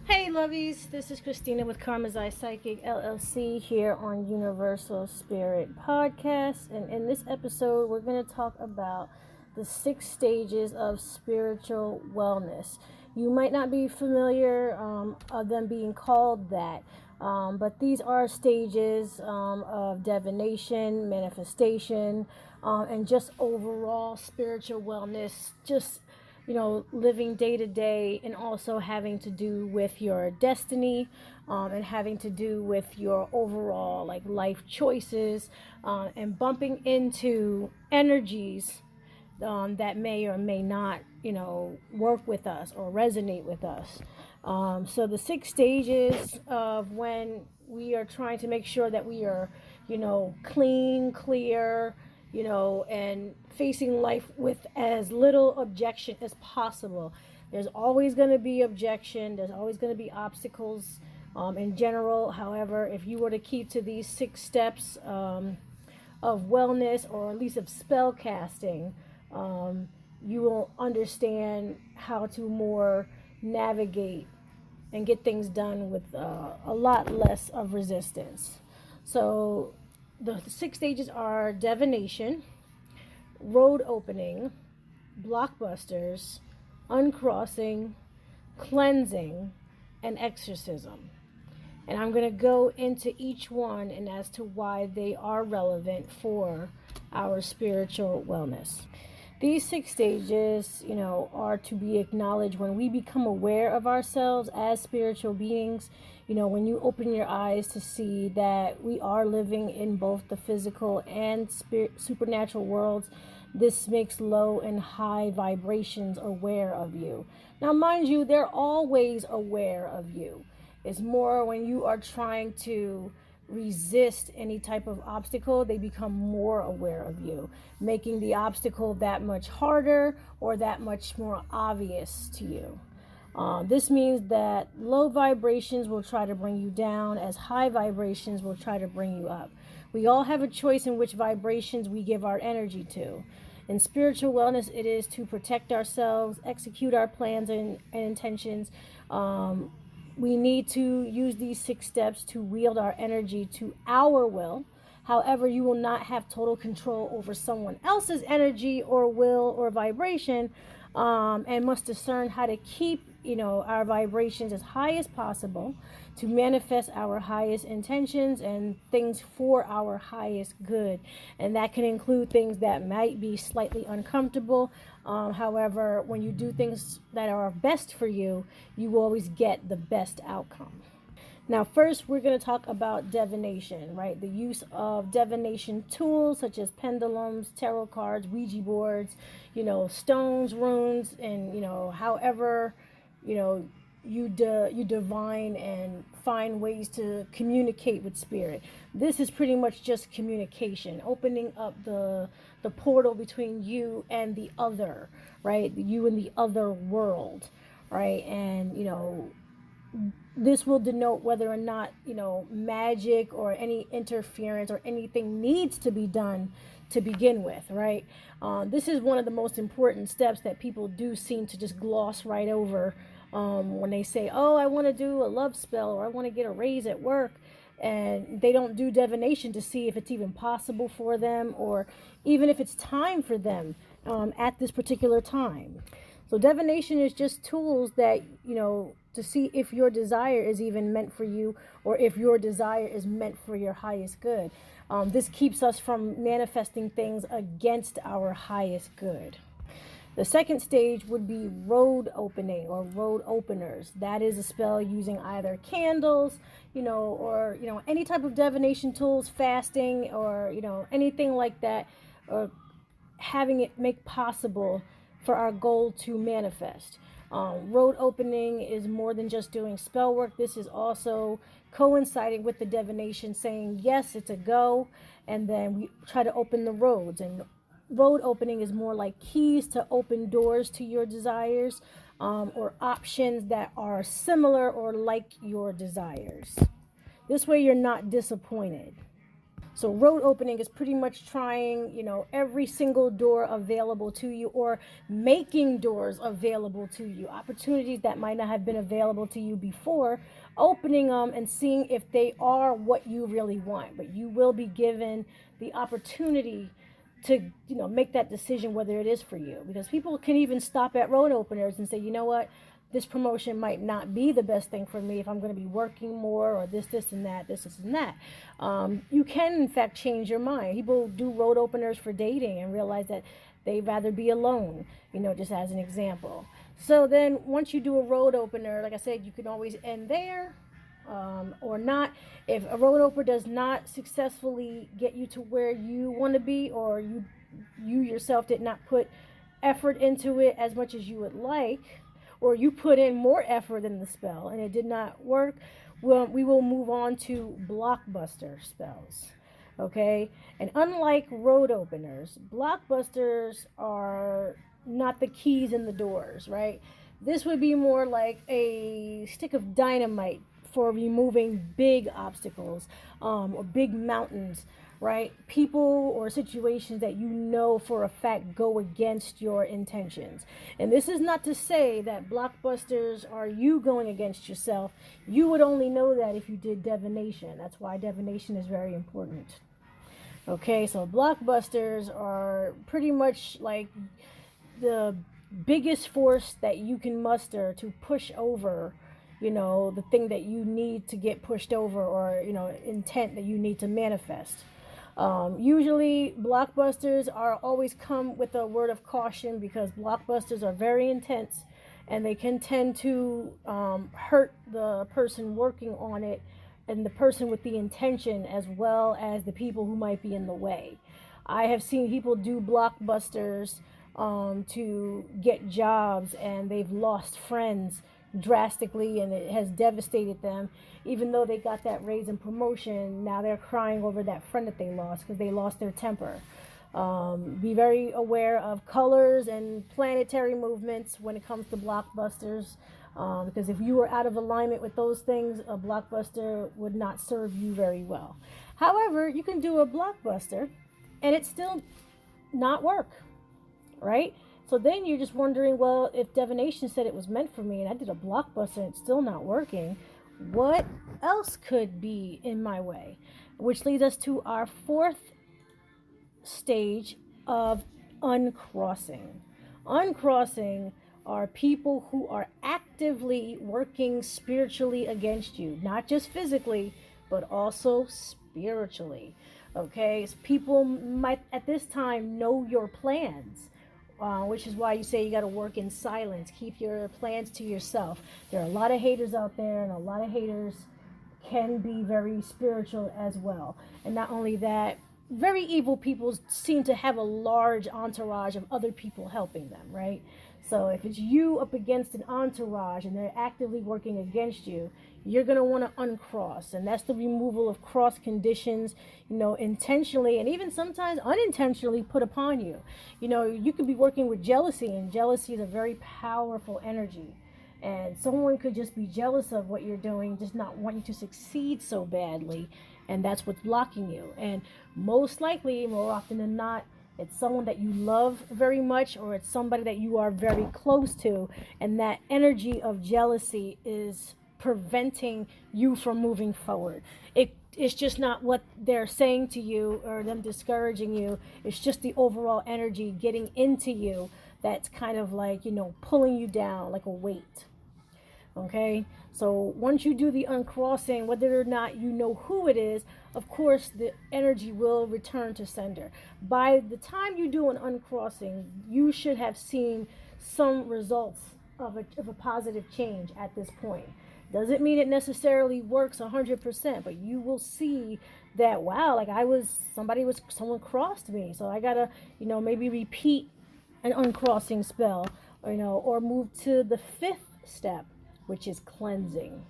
Hey lovies, this is Christina with Karma's Eye Psychic LLC here on Universal Spirit Podcast. And in this episode, we're going to talk about the 6 stages of spiritual wellness. You might not be familiar of them being called that, but these are stages of divination, manifestation, and just overall spiritual wellness, just living day to day, and also having to do with your destiny, and having to do with your overall life choices, and bumping into energies that may or may not work with us or resonate with us. So the 6 stages of when we are trying to make sure that we are clean, clear, and facing life with as little objection as possible. There's always going to be objection, there's always going to be obstacles in general. However, if you were to keep to these 6 steps of wellness, or at least of spell casting, you will understand how to more navigate and get things done with a lot less of resistance. So the 6 stages are divination, road opening, blockbusters, uncrossing, cleansing, and exorcism. And I'm going to go into each one and as to why they are relevant for our spiritual wellness. These 6 stages, are to be acknowledged when we become aware of ourselves as spiritual beings. When you open your eyes to see that we are living in both the physical and supernatural worlds, this makes low and high vibrations aware of you. Now, mind you, they're always aware of you. It's more when you are trying to resist any type of obstacle, they become more aware of you, making the obstacle that much harder or that much more obvious to you. This means that low vibrations will try to bring you down, as high vibrations will try to bring you up. We all have a choice in which vibrations we give our energy to. In spiritual wellness, it is to protect ourselves, execute our plans and intentions. We need to use these 6 steps to wield our energy to our will. However, you will not have total control over someone else's energy or will or vibration, and must discern how to keep our vibrations as high as possible to manifest our highest intentions and things for our highest good. And that can include things that might be slightly uncomfortable. However, when you do things that are best for you, you will always get the best outcome. Now, first, we're going to talk about divination, right? The use of divination tools such as pendulums, tarot cards, Ouija boards, stones, runes, and, however, you divine and find ways to communicate with spirit. This is pretty much just communication, opening up the portal between you and the other, right? You and the other world, right? And, this will denote whether or not, magic or any interference or anything needs to be done to begin with, right? This is one of the most important steps that people do seem to just gloss right over when they say, oh, I want to do a love spell, or I want to get a raise at work. And they don't do divination to see if it's even possible for them, or even if it's time for them at this particular time. So divination is just tools that, to see if your desire is even meant for you, or if your desire is meant for your highest good. This keeps us from manifesting things against our highest good. The second stage would be road opening or road openers. That is a spell using either candles, or, any type of divination tools, fasting, or, anything like that, or having it make possible for our goal to manifest. Road opening is more than just doing spell work. This is also coinciding with the divination, saying, yes, it's a go, and then we try to open the roads. And road opening is more like keys to open doors to your desires, or options that are similar or like your desires. This way you're not disappointed. So road opening is pretty much trying, every single door available to you, or making doors available to you, opportunities that might not have been available to you before, opening them and seeing if they are what you really want. But you will be given the opportunity to, make that decision whether it is for you, because people can even stop at road openers and say, you know what, this promotion might not be the best thing for me if I'm going to be working more, or this and that, this and that. You can, in fact, change your mind. People do road openers for dating and realize that they'd rather be alone, just as an example. So then once you do a road opener, like I said, you can always end there, or not. If a road opener does not successfully get you to where you want to be, or you yourself did not put effort into it as much as you would like, or you put in more effort in the spell and it did not work, well, we will move on to blockbuster spells. Okay? And unlike road openers, blockbusters are not the keys in the doors, right? This would be more like a stick of dynamite for removing big obstacles, or big mountains, right? People or situations that for a fact go against your intentions. And this is not to say that blockbusters are you going against yourself. You would only know that if you did divination. That's why divination is very important. Okay, so blockbusters are pretty much like the biggest force that you can muster to push over, the thing that you need to get pushed over, or, intent that you need to manifest. Usually blockbusters are always come with a word of caution, because blockbusters are very intense and they can tend to hurt the person working on it, and the person with the intention, as well as the people who might be in the way. I have seen people do blockbusters to get jobs, and they've lost friends drastically, and it has devastated them. Even though they got that raise and promotion, now they're crying over that friend that they lost because they lost their temper. Be very aware of colors and planetary movements when it comes to blockbusters, because if you were out of alignment with those things, a blockbuster would not serve you very well. However, you can do a blockbuster and it still not work, right? So then you're just wondering, well, if divination said it was meant for me and I did a blockbuster and it's still not working, what else could be in my way? Which leads us to our fourth stage of uncrossing. Uncrossing are people who are actively working spiritually against you, not just physically, but also spiritually. Okay, so people might at this time know your plans. Which is why you say you got to work in silence. Keep your plans to yourself. There are a lot of haters out there, and a lot of haters can be very spiritual as well. And not only that, very evil people seem to have a large entourage of other people helping them, right? So if it's you up against an entourage and they're actively working against you, you're going to want to uncross. And that's the removal of cross conditions, intentionally and even sometimes unintentionally put upon you. You could be working with jealousy, and jealousy is a very powerful energy. And someone could just be jealous of what you're doing, just not want you to succeed so badly. And that's what's blocking you. And most likely, more often than not, it's someone that you love very much, or it's somebody that you are very close to. And that energy of jealousy is preventing you from moving forward. It's just not what they're saying to you or them discouraging you. It's just the overall energy getting into you that's kind of like, pulling you down like a weight. Okay, so once you do the uncrossing, whether or not you know who it is, of course the energy will return to sender. By the time you do an uncrossing, you should have seen some results of a positive change at this point. Doesn't mean it necessarily works 100%, but you will see that, wow, like someone crossed me, so I gotta, maybe repeat an uncrossing spell, or move to the fifth step, which is cleansing.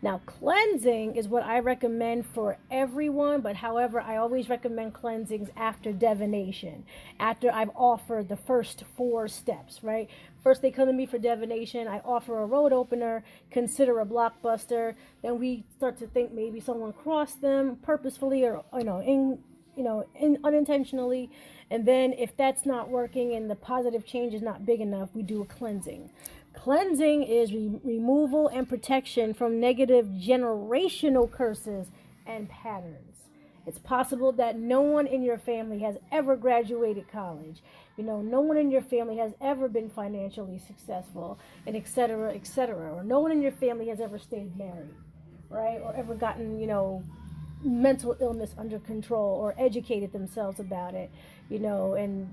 Now, cleansing is what I recommend for everyone, but however, I always recommend cleansings after divination, after I've offered the first 4 steps, right? First, they come to me for divination. I offer a road opener, consider a blockbuster. Then we start to think maybe someone crossed them purposefully or, unintentionally. And then if that's not working and the positive change is not big enough, we do a cleansing. Cleansing is removal and protection from negative generational curses and patterns. It's possible that no one in your family has ever graduated college. No one in your family has ever been financially successful, and et cetera, et cetera. Or no one in your family has ever stayed married, right? Or ever gotten, mental illness under control or educated themselves about it, and,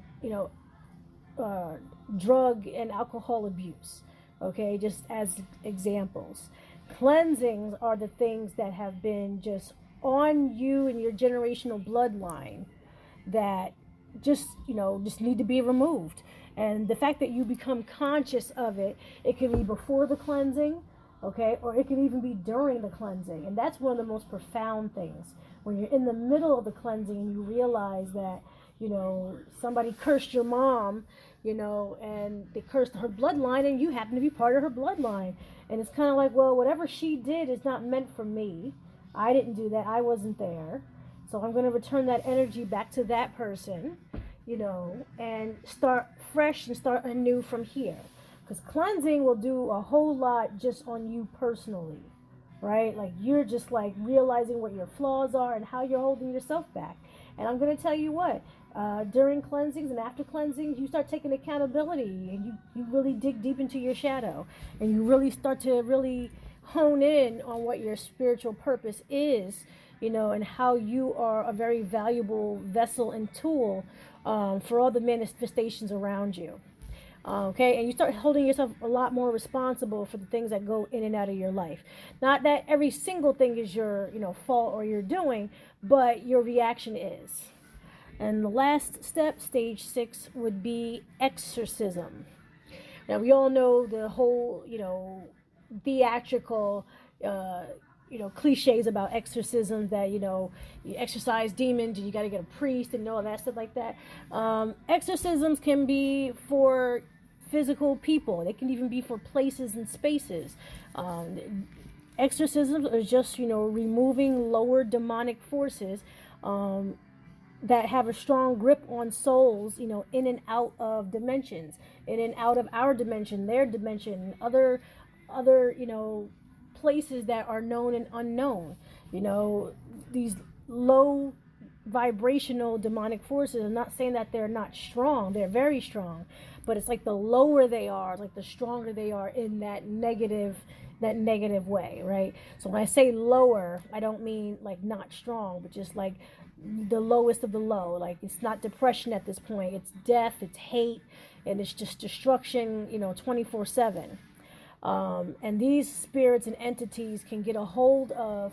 uh, drug and alcohol abuse. Okay, just as examples. Cleansings are the things that have been just on you and your generational bloodline that just need to be removed. And the fact that you become conscious of it, it can be before the cleansing, okay, or it can even be during the cleansing. And that's one of the most profound things. When you're in the middle of the cleansing and you realize that, somebody cursed your mom, and they cursed her bloodline, and you happen to be part of her bloodline. And it's kind of like, well, whatever she did is not meant for me. I didn't do that. I wasn't there. So I'm going to return that energy back to that person, and start fresh and start anew from here. Because cleansing will do a whole lot just on you personally, right? Like you're just like realizing what your flaws are and how you're holding yourself back. And I'm going to tell you what, during cleansings and after cleansings, you start taking accountability and you really dig deep into your shadow and you really start to really hone in on what your spiritual purpose is, and how you are a very valuable vessel and tool for all the manifestations around you. Okay, and you start holding yourself a lot more responsible for the things that go in and out of your life. Not that every single thing is your, fault or your doing, but your reaction is. And the last step, stage 6, would be exorcism. Now, we all know the whole, theatrical, cliches about exorcism that, you exorcise demons and you got to get a priest and all that stuff like that. Exorcisms can be for physical people. They can even be for places and spaces. Exorcisms are just, removing lower demonic forces that have a strong grip on souls, in and out of dimensions, in and out of our dimension, their dimension, other, places that are known and unknown. These low vibrational demonic forces, I'm not saying that they're not strong, they're very strong, but it's like the lower they are, like the stronger they are in that negative way, right? So when I say lower, I don't mean like not strong, but just like the lowest of the low. Like it's not depression at this point, it's death, it's hate, and it's just destruction, 24/7. And these spirits and entities can get a hold of,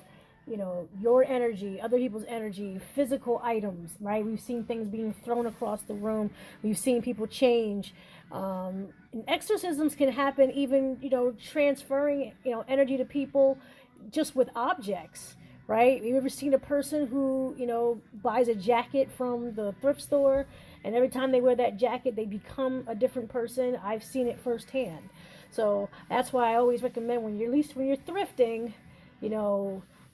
your energy, other people's energy, physical items, right? We've seen things being thrown across the room. We've seen people change. And exorcisms can happen even, transferring, energy to people just with objects, right? Have you ever seen a person who, buys a jacket from the thrift store, and every time they wear that jacket, they become a different person? I've seen it firsthand. So that's why I always recommend when you're thrifting,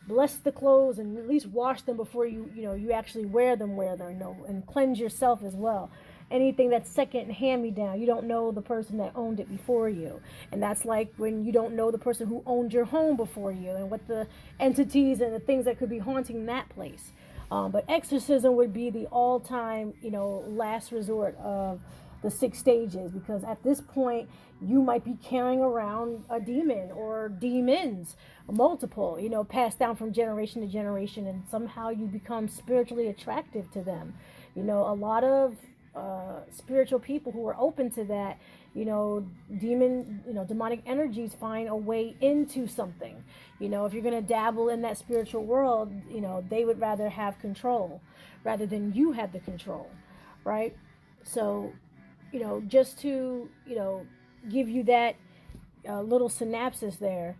bless the clothes and at least wash them before you actually wear them, and cleanse yourself as well. Anything that's second hand me down, you don't know the person that owned it before you. And that's like when you don't know the person who owned your home before you and what the entities and the things that could be haunting that place. But exorcism would be the all-time, last resort of the 6 stages, because at this point you might be carrying around a demon or demons, multiple, passed down from generation to generation, and somehow you become spiritually attractive to them. A lot of spiritual people who are open to that, demonic energies find a way into something. If you're going to dabble in that spiritual world, they would rather have control rather than you have the control, right? So, just to, give you that little synopsis there,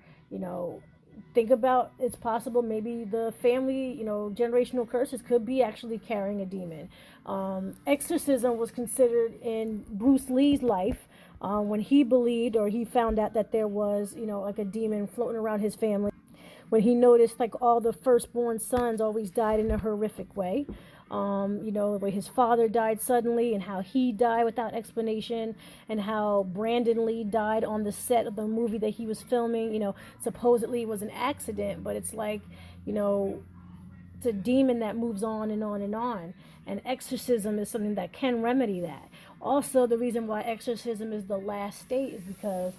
think about, it's possible maybe the family, generational curses could be actually carrying a demon. Exorcism was considered in Bruce Lee's life, when he believed, or he found out that there was, like a demon floating around his family. When he noticed like all the firstborn sons always died in a horrific way. The way his father died suddenly, and how he died without explanation, and how Brandon Lee died on the set of the movie that he was filming. Supposedly it was an accident, but it's like, it's a demon that moves on and on and on. And exorcism is something that can remedy that. Also, the reason why exorcism is the last state is because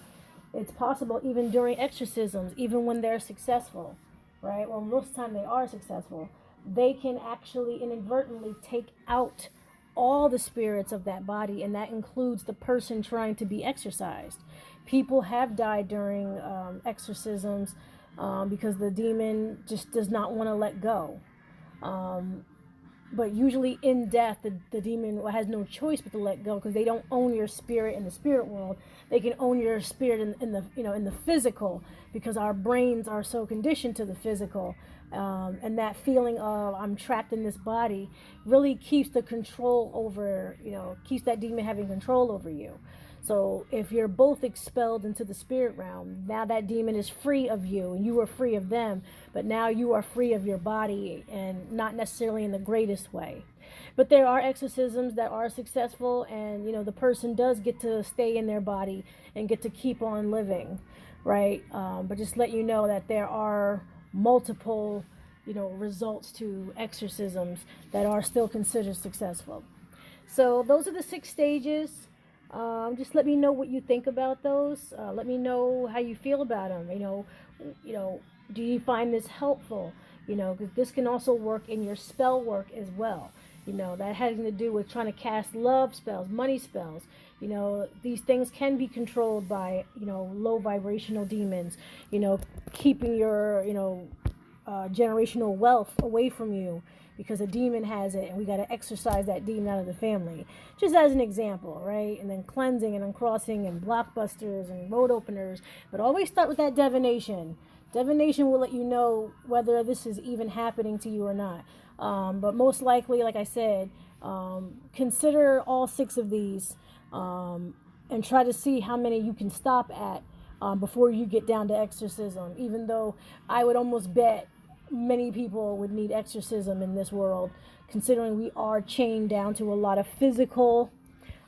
it's possible even during exorcisms, even when they're successful, right? Well, most of the time they are successful. They can actually inadvertently take out all the spirits of that body, and that includes the person trying to be exorcised. People have died during exorcisms because the demon just does not want to let go. But usually in death, the demon has no choice but to let go, because they don't own your spirit in the spirit world. They can own your spirit in the physical, because our brains are so conditioned to the physical, and that feeling of I'm trapped in this body really keeps the control over, keeps that demon having control over you. So if you're both expelled into the spirit realm, now that demon is free of you and you are free of them, but now you are free of your body, and not necessarily in the greatest way. But there are exorcisms that are successful, and the person does get to stay in their body and get to keep on living, right? But just let you know that there are multiple results to exorcisms that are still considered successful. So those are the 6 stages. Just let me know what you think about those. Let me know how you feel about them. Do you find this helpful? Because this can also work in your spell work as well. That having to do with trying to cast love spells, money spells. These things can be controlled by, low vibrational demons, keeping your, generational wealth away from you, because a demon has it, and we got to exorcise that demon out of the family, just as an example, right? And then cleansing and uncrossing and blockbusters and road openers, but always start with that divination. Divination will let you know whether this is even happening to you or not. But most likely, like I said, consider all 6 of these, and try to see how many you can stop at before you get down to exorcism, even though I would almost bet many people would need exorcism in this world, considering we are chained down to a lot of physical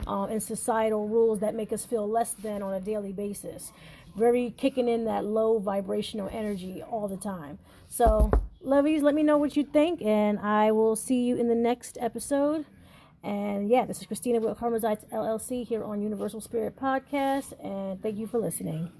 and societal rules that make us feel less than on a daily basis. Very kicking in that low vibrational energy all the time. So, lovies, let me know what you think, and I will see you in the next episode. And yeah, this is Christina with Karmazites LLC here on Universal Spirit Podcast, and thank you for listening.